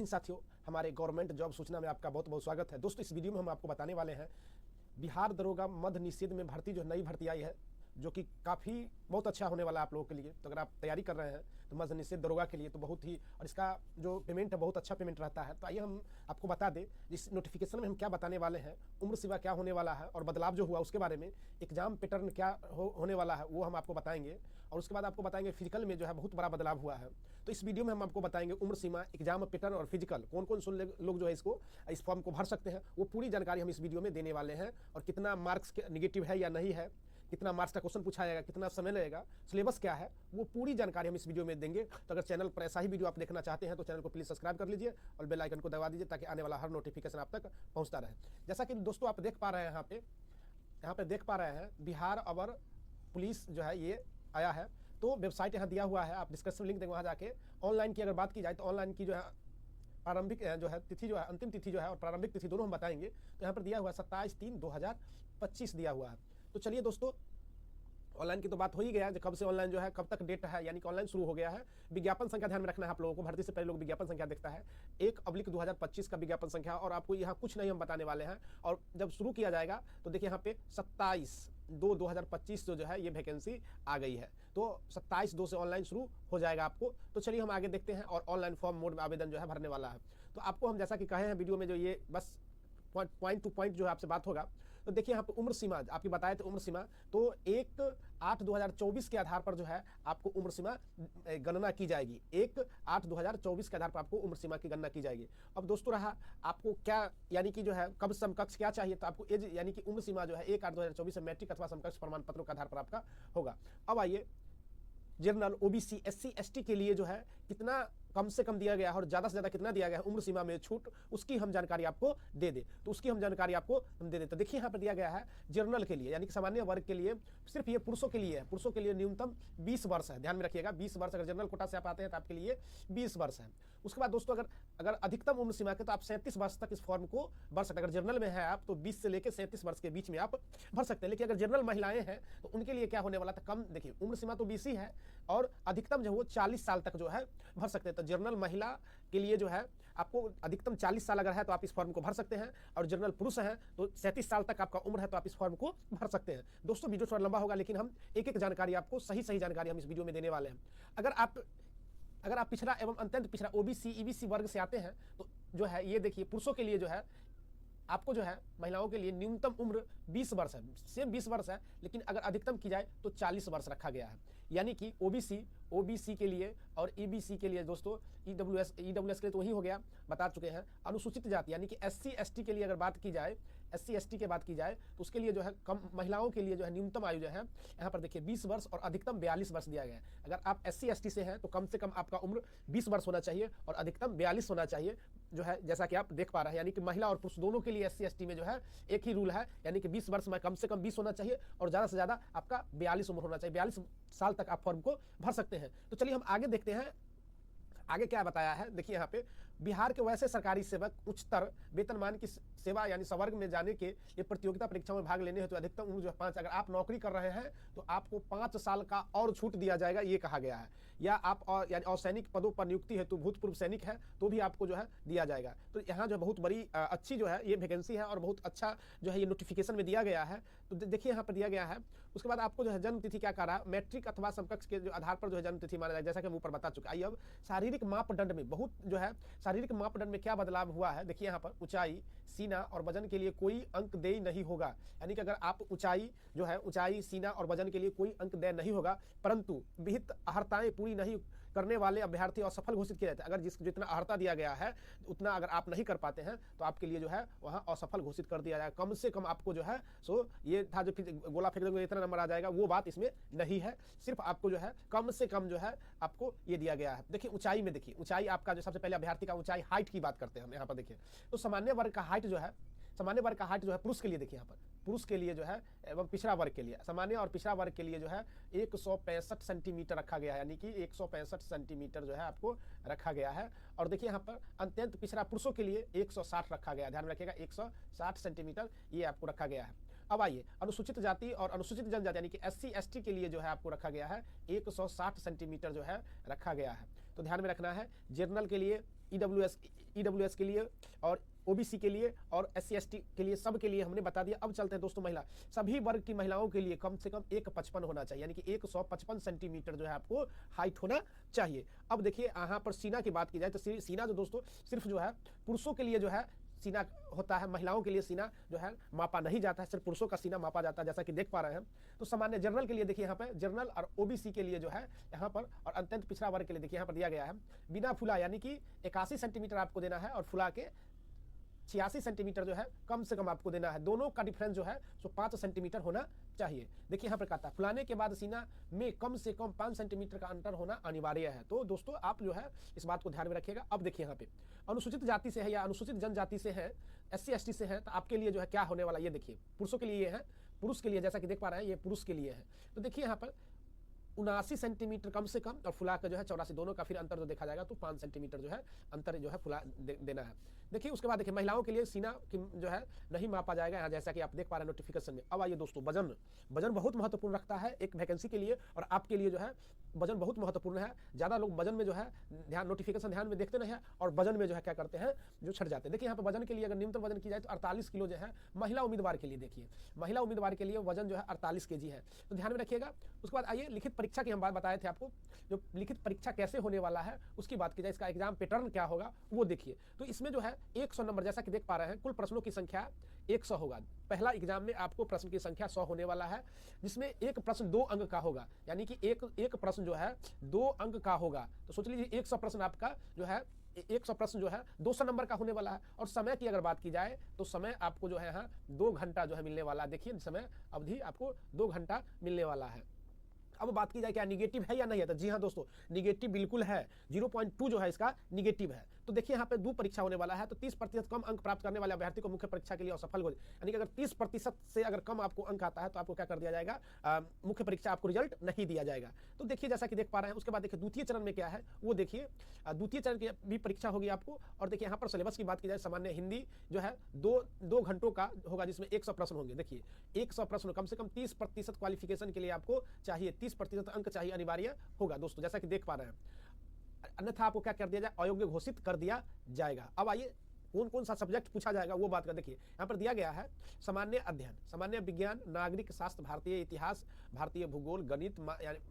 साथियों, हमारे government job सूचना में आपका बहुत बहुत स्वागत है। दोस्तों, इस वीडियो में हम आपको बताने वाले हैं बिहार दरोगा मद्य निषेध में भर्ती जो नई भर्ती आई है, जो कि काफ़ी बहुत अच्छा होने वाला है आप लोगों के लिए। तो अगर आप तैयारी कर रहे हैं तो मद्य निषेध दरोगा के लिए तो बहुत ही, और इसका जो पेमेंट है बहुत अच्छा पेमेंट रहता है। तो आइए हम आपको बता दें इस नोटिफिकेशन में हम क्या बताने वाले हैं, उम्र सीमा क्या होने वाला है और बदलाव जो हुआ उसके बारे में, एग्जाम पैटर्न क्या होने वाला है वो हम आपको बताएंगे। और उसके बाद आपको बताएंगे फिजिकल में जो है बहुत बड़ा बदलाव हुआ है। तो इस वीडियो में हम आपको बताएंगे उम्र सीमा, एग्जाम पैटर्न और फिजिकल, कौन कौन से लोग जो है इस फॉर्म को भर सकते हैं, वो पूरी जानकारी हम इस वीडियो में देने वाले हैं। और कितना मार्क्स निगेटिव है या नहीं है, कितना मार्क्स का क्वेश्चन पूछा जाएगा, कितना समय लगेगा, सिलेबस क्या है, वो पूरी जानकारी हम इस वीडियो में देंगे। तो अगर चैनल पर ऐसा ही वीडियो आप देखना चाहते हैं तो चैनल को प्लीज सब्सक्राइब कर लीजिए और बेल आइकन को दबा दीजिए ताकि आने वाला हर नोटिफिकेशन आप तक पहुंचता रहे। जैसा कि दोस्तों आप देख पा रहे हैं यहाँ पे देख पा रहे हैं बिहार अवर पुलिस जो है ये आया है। तो वेबसाइट यहाँ दिया हुआ है, आप डिस्क्रिप्शन लिंक देंगे, वहाँ जाके ऑनलाइन की अगर बात की जाए तो ऑनलाइन की जो है प्रारंभिक जो है तिथि जो है, अंतिम तिथि जो है और प्रारंभिक तिथि दोनों हम बताएंगे। तो यहाँ पर दिया हुआ है 27/3/2025 दिया हुआ है। तो चलिए दोस्तों, ऑनलाइन की तो बात हो ही गया, कब से ऑनलाइन जो है, कब तक डेट है, यानी कि ऑनलाइन शुरू हो गया है। विज्ञापन संख्या ध्यान में रखना है आप लोगों को, भर्ती से पहले लोग विज्ञापन संख्या देखता है 1/2025 का विज्ञापन संख्या। और आपको यहाँ कुछ नहीं हम बताने वाले हैं। और जब शुरू किया जाएगा तो देखिए यहाँ पे 27/2/2025 जो है ये वैकेंसी आ गई है। तो 27/2 से ऑनलाइन शुरू हो जाएगा आपको। तो चलिए हम आगे देखते हैं। और ऑनलाइन फॉर्म मोड में आवेदन जो है भरने वाला है। तो आपको हम जैसा कि कहे हैं वीडियो में, जो ये बस पॉइंट टू पॉइंट जो है आपसे बात होगा। तो देखिए यहाँ पे उम्र सीमा आपकी बताए थे, उम्र सीमा तो 1/8/2024 के आधार पर जो है आपको उम्र सीमा गणना की जाएगी। 1/8/2024 के आधार पर आपको उम्र सीमा की गणना की जाएगी। अब दोस्तों रहा आपको क्या, यानी कि जो है कब समकक्ष क्या चाहिए, तो आपको एज यानी कि उम्र सीमा जो है 1/8/2024 से मैट्रिक अथवा समकक्ष प्रमाण पत्रों के आधार पर आपका होगा। अब आइए जनरल, ओबीसी, एससी, एसटी के लिए जो है कितना कम से कम दिया गया है और ज्यादा से ज्यादा कितना दिया गया है उम्र सीमा में छूट, उसकी हम जानकारी आपको दे दे। तो उसकी हम जानकारी आपको दे दे। तो देखिए यहाँ पर दिया गया है जनरल के लिए, यानी कि सामान्य वर्ग के लिए, सिर्फ ये पुरुषों के लिए है। पुरुषों के लिए न्यूनतम 20 वर्ष है, ध्यान में रखिएगा 20 वर्ष। अगर जनरल कोटा से आप आते हैं तो आपके लिए 20 वर्ष है। उसके बाद दोस्तों अगर अधिकतम उम्र सीमा के तो आप 37 वर्ष तक इस फॉर्म को भर सकते हैं। अगर जनरल में है आप तो 20 से लेकर 37 वर्ष के बीच में आप भर सकते हैं। लेकिन अगर जनरल महिलाएं हैं तो उनके लिए क्या होने वाला था, कम, देखिए उम्र सीमा तो 20 ही है और अधिकतम जो वो 40 साल तक जो है भर सकते हैं। तो जनरल महिला के लिए जो है आपको अधिकतम 40 साल अगर है तो आप इस फॉर्म को भर सकते हैं। और जनरल पुरुष हैं तो 37 साल तक आपका उम्र है तो आप इस फॉर्म को भर सकते हैं। दोस्तों वीडियो थोड़ा लंबा होगा, लेकिन हम एक एक जानकारी आपको सही जानकारी हम इस वीडियो में देने वाले हैं। अगर आप पिछड़ा एवं अत्यंत पिछड़ा ओबीसी, ईबीसी वर्ग से आते हैं तो जो है ये देखिए पुरुषों के लिए जो है आपको जो है, महिलाओं के लिए न्यूनतम उम्र 20 वर्ष है, सेम 20 वर्ष है, लेकिन अगर अधिकतम की जाए तो 40 वर्ष रखा गया है। यानी कि ओबीसी के लिए और ईबीसी के लिए दोस्तों, ईडब्ल्यूएस के लिए तो वही हो गया, बता चुके हैं। अनुसूचित जाति यानी कि एससी एसटी के लिए अगर बात की जाए, एससी एसटी की बात की जाए तो उसके लिए जो है कम, महिलाओं के लिए जो है न्यूनतम आयु जो है यहाँ पर देखिए 20 वर्ष और अधिकतम 42 वर्ष दिया गया है। अगर आप एससी एसटी से हैं तो कम से कम आपका उम्र 20 वर्ष होना चाहिए और अधिकतम 42 होना चाहिए, जो है जैसा कि आप देख पा रहे हैं। यानी कि महिला और पुरुष दोनों के लिए एससी एसटी में जो है एक ही रूल है, यानी कि 20 वर्ष में कम से कम 20 होना चाहिए और ज्यादा से ज्यादा आपका 42 उम्र होना चाहिए। 42 साल तक आप फॉर्म को भर सकते हैं। तो चलिए हम आगे देखते हैं आगे क्या बताया है। देखिए यहाँ पे बिहार के वैसे सरकारी सेवक उच्चतर वेतनमान की सेवा यानी सवर्ग में जाने के लिए प्रतियोगिता परीक्षाओं में भाग लेने हेतु अधिकतम उम्र जो है 5, अगर आप नौकरी कर रहे हैं तो आपको 5 साल का और छूट दिया जाएगा, ये कहा गया है। या आप यानी असैनिक पदों पर नियुक्ति हेतु भूतपूर्व सैनिक है तो भी आपको जो है दिया जाएगा। तो यहाँ जो बहुत बड़ी अच्छी जो है ये वैकेंसी है और बहुत अच्छा जो है ये नोटिफिकेशन में दिया गया है। तो देखिए यहाँ पर दिया गया है। उसके बाद आपको जो है जन्म तिथि क्या कह रहा है, मैट्रिक अथवा समकक्ष के जो आधार पर जो है जन्म तिथि माना जाएगा, जैसा कि हम ऊपर बता चुके। आइए अब शारीरिक मापदंड में बहुत जो है, शारीरिक मापदंड में क्या बदलाव हुआ है। देखिए यहाँ पर ऊंचाई, सीना और वजन के लिए कोई अंक देय नहीं होगा। यानी कि अगर आप ऊंचाई जो है, ऊंचाई, सीना और वजन के लिए कोई अंक देय नहीं होगा, परंतु विहित अर्हताएं पूरी नहीं करने वाले अभ्यर्थी असफल घोषित किया जाता है। अगर जितना अर्हता दिया गया है उतना अगर आप नहीं कर पाते हैं तो आपके लिए जो है वहां असफल घोषित कर दिया जाएगा। कम से कम आपको जो है ये था जो गोला फेंक देंगे इतना नंबर आ जाएगा, वो बात इसमें नहीं है। सिर्फ आपको जो है कम से कम जो है आपको ये दिया गया है। देखिए ऊंचाई में, देखिए ऊंचाई आपका जो सबसे पहले अभ्यर्थी का ऊंचाई, हाइट की बात करते हैं हम यहाँ पर। देखिए तो सामान्य वर्ग का हाइट जो है, सामान्य वर्ग का हाइट जो है पुरुष के लिए, देखिए यहाँ पर पुरुष के लिए जो है एवं पिछड़ा वर्ग के लिए, सामान्य और पिछड़ा वर्ग के लिए जो है 165 सेंटीमीटर रखा गया है। यानी कि 165 सेंटीमीटर जो है आपको रखा गया है। और देखिए यहाँ पर अत्यंत पिछड़ा पुरुषों के लिए 160 रखा गया है, ध्यान में रखिएगा 160 सेंटीमीटर ये आपको रखा गया है। अब आइए अनुसूचित जाति और अनुसूचित जनजाति यानी कि एससी एसटी के लिए जो है आपको रखा गया है 160 सेंटीमीटर जो है रखा गया है। तो ध्यान में रखना है। जनरल के लिए ईडब्ल्यूएस के लिए और ओबीसी के लिए और एससी एसटी के लिए, सब के लिए हमने बता दिया। अब चलते हैं दोस्तों महिला, सभी वर्ग की महिलाओं के लिए कम से कम 155 होना चाहिए, यानी कि 155 सेंटीमीटर जो है आपको हाइट होना चाहिए। अब देखिए यहाँ पर सीना की बात की जाए तो सीना जो दोस्तों सिर्फ जो है पुरुषों के लिए जो है सीना होता है, महिलाओं के लिए सीना जो है मापा नहीं जाता है, सिर्फ पुरुषों का सीना मापा जाता है, जैसा कि देख पा रहे हैं। तो सामान्य जनरल के लिए देखिए यहाँ पे जनरल और ओबीसी के लिए जो है यहाँ पर, और अत्यंत पिछड़ा वर्ग के लिए देखिए यहाँ पर दिया गया है बिना फुला, यानी कि 81 सेंटीमीटर आपको देना है और फुला के 86 सेंटीमीटर जो है कम से कम आपको देना है। दोनों का डिफरेंस जो है सो 5 सेंटीमीटर होना चाहिए। देखिए यहाँ पर कहता है फुलाने के बाद सीना में कम से कम 5 सेंटीमीटर का अंतर होना अनिवार्य है। तो दोस्तों आप जो है इस बात को ध्यान में रखिएगा। अब देखिए यहाँ पे अनुसूचित जाति से है या अनुसूचित जनजाति से है, एससी एसटी से है, तो आपके लिए जो है क्या होने वाला ये देखिए। पुरुषों के लिए ये है, पुरुष के लिए जैसा कि देख पा रहे हैं ये पुरुष के लिए है। तो देखिए यहाँ पर 79 सेंटीमीटर कम से कम और फुला का जो है 84, दोनों का फिर अंतर जो देखा जाएगा तो 5 सेंटीमीटर जो है अंतर जो है फुला देना है। देखिए उसके बाद देखिए महिलाओं के लिए सीना की जो है नहीं मापा जाएगा यहाँ, जैसा कि आप देख पा रहे हैं नोटिफिकेशन में। अब आइए दोस्तों वजन, वजन बहुत महत्वपूर्ण रखता है एक वैकेंसी के लिए, और आपके लिए जो है वजन बहुत महत्वपूर्ण है। ज़्यादा लोग वजन में जो है ध्यान, नोटिफिकेशन ध्यान में देखते नहीं है और वजन में जो है क्या करते हैं जो छट जाते हैं। देखिए यहाँ पर वजन के लिए अगर न्यूनतम वजन की जाए तो 48 किलो जो है महिला उम्मीदवार के लिए। देखिए महिला उम्मीदवार के लिए वजन जो है 48 kg है, तो ध्यान में रखिएगा। उसके बाद आइए लिखित परीक्षा की हम बात बताए थे आपको, जो लिखित परीक्षा कैसे होने वाला है उसकी बात की जाए, इसका एग्जाम पैटर्न क्या होगा वो देखिए। तो इसमें जो है 100 नंबर, जैसा कि देख पा रहे हैं कुल प्रश्नों की संख्या 100 होगा। पहला एग्जाम में आपको प्रश्न की संख्या 100 होने वाला है, जिसमें एक प्रश्न 2 अंक का होगा, यानी कि एक प्रश्न जो है 2 अंक का होगा। तो सोच लीजिए 100 प्रश्न आपका जो है 100 प्रश्न जो है 200 नंबर का होने वाला है। और समय की अगर बात की जाए तो समय आपको जो है यहाँ 2 घंटा जो है मिलने वाला है। देखिए समय अवधि आपको 2 घंटा मिलने वाला है। अब बात की जाए क्या निगेटिव है या नहीं है, तो जी हाँ दोस्तों निगेटिव बिल्कुल है। 0.2 जो है इसका निगेटिव है। तो देखिए यहाँ पे 2 परीक्षा होने वाला है, तो 30% कम अंक प्राप्त करने वाले अभ्यर्थी को मुख्य परीक्षा के लिए असफल हो, यानी कि अगर 30% से अगर कम आपको अंक आता है तो आपको क्या कर दिया जाएगा, मुख्य परीक्षा आपको रिजल्ट नहीं दिया जाएगा। तो देखिए जैसा कि देख पा रहे हैं। उसके बाद देखिए द्वितीय चरण में क्या है वो देखिए, द्वितीय चरण की भी परीक्षा होगी आपको। और देखिए यहाँ पर सिलेबस की बात की जाए, सामान्य हिंदी जो है 2 घंटों का होगा, जिसमें 100 प्रश्न होंगे। देखिए 100 प्रश्न, कम से कम 30% क्वालिफिकेशन के लिए आपको चाहिए, 30% अंक चाहिए, अनिवार्य होगा दोस्तों, जैसा कि देख पा रहे हैं। अन्यथा आपको क्या कर दिया जाए, अयोग्य घोषित कर दिया जाएगा। अब आइए कौन कौन सा सब्जेक्ट पूछा जाएगा वो बात कर देखिए। यहाँ पर दिया गया है सामान्य अध्ययन, सामान्य विज्ञान, नागरिक शास्त्र, भारतीय इतिहास, भारतीय भूगोल, गणित,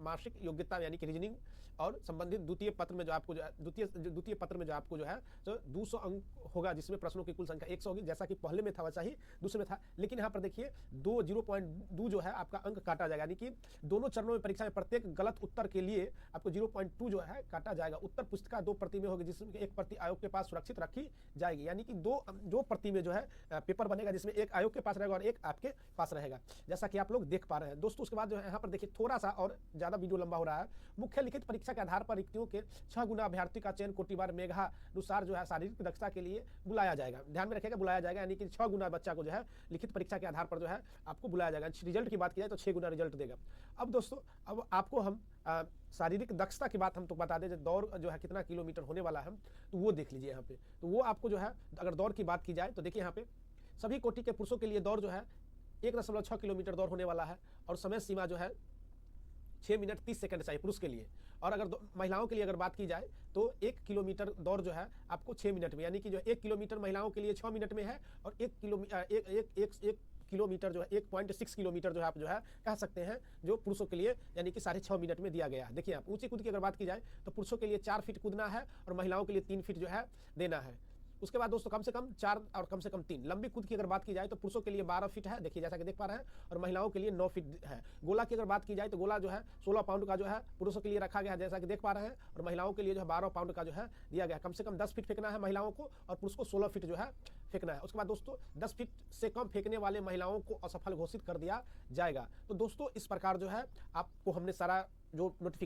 मासिक योग्यता यानी कि रीजनिंग, और संबंधित द्वितीय पत्र में जो आपको द्वितीय पत्र में जो आपको जो है तो 200 अंक होगा, जिसमें प्रश्नों की कुल संख्या 100 होगी, जैसा कि पहले में था वैसा ही दूसरे में था। लेकिन यहाँ पर देखिए 0.2 जो है आपका अंक काटा जाएगा, यानी कि दोनों चरणों में परीक्षा में प्रत्येक गलत उत्तर के लिए आपको 0.2 जो है काटा जाएगा। उत्तर पुस्तिका 2 प्रति में होगी, जिसमें एक प्रति आयोग के पास सुरक्षित रखी जाएगी, यानी कि 2 प्रति में जो है पेपर बनेगा, जिसमें एक आयोग के पास रहेगा और एक आपके पास रहेगा, जैसा कि आप लोग देख पा रहे हैं दोस्तों। उसके बाद जो है यहाँ पर देखिए थोड़ा सा और ज्यादा वीडियो लंबा हो रहा है। मुख्य लिखित परीक्षा के आधार पर रिक्तियों के 6 गुना अभ्यर्थी का चयन कोटिवार मेघानुसार जो है शारीरिक दक्षता के लिए बुलाया जाएगा। ध्यान में रखिएगा बुलाया जाएगा, यानी कि 6 गुना बच्चा को जो है लिखित परीक्षा के आधार पर जो है आपको बुलाया जाएगा। रिजल्ट की बात की जाए तो 6 गुना रिजल्ट देगा। अब दोस्तों अब आपको हम शारीरिक दक्षता की बात हम तो बता दें, दौड़ जो है कितना किलोमीटर होने वाला है तो वो देख लीजिए यहाँ पे। तो वो आपको जो है अगर दौड़ की बात की जाए तो देखिए यहाँ पे सभी कोटि के पुरुषों के लिए दौड़ जो है 1.6 किलोमीटर दौड़ होने वाला है, और समय सीमा जो है 6 मिनट 30 सेकंड चाहिए पुरुष के लिए। और अगर महिलाओं के लिए अगर बात की जाए तो 1 किलोमीटर दौड़ जो है आपको 6 मिनट में, यानी कि जो 1 किलोमीटर महिलाओं के लिए 6 मिनट में है, और 1 किलोमीटर जो है 1.6 किलोमीटर जो है आप जो है कह सकते हैं जो पुरुषों के लिए, यानी कि 6.5 मिनट में दिया गया है। देखिए आप ऊंची कूद की अगर बात की जाए तो पुरुषों के लिए 4 फीट कूदना है और महिलाओं के लिए 3 फीट जो है देना है। उसके बाद दोस्तों कम से कम 4 और कम से कम 3 लंबी कूद की अगर बात की जाए तो पुरुषों के लिए 12 फीट है, देखिए जैसा कि देख पा रहे हैं, और महिलाओं के लिए 9 फीट है। गोला की अगर बात की जाए तो गोला जो है 16 पाउंड का जो है पुरुषों के लिए रखा गया है, जैसा कि देख पा रहे हैं, और महिलाओं के लिए जो है 12 पाउंड का जो है दिया गया है। कम से कम 10 फीट फेंकना है महिलाओं को, और पुरुष को 16 फीट जो है फेंकना है। उसके बाद दोस्तों 10 फीट से कम फेंकने वाले महिलाओं को असफल घोषित कर दिया जाएगा। तो दोस्तों इस प्रकार जो है आपको हमने सारा जो नोटिफिकेशन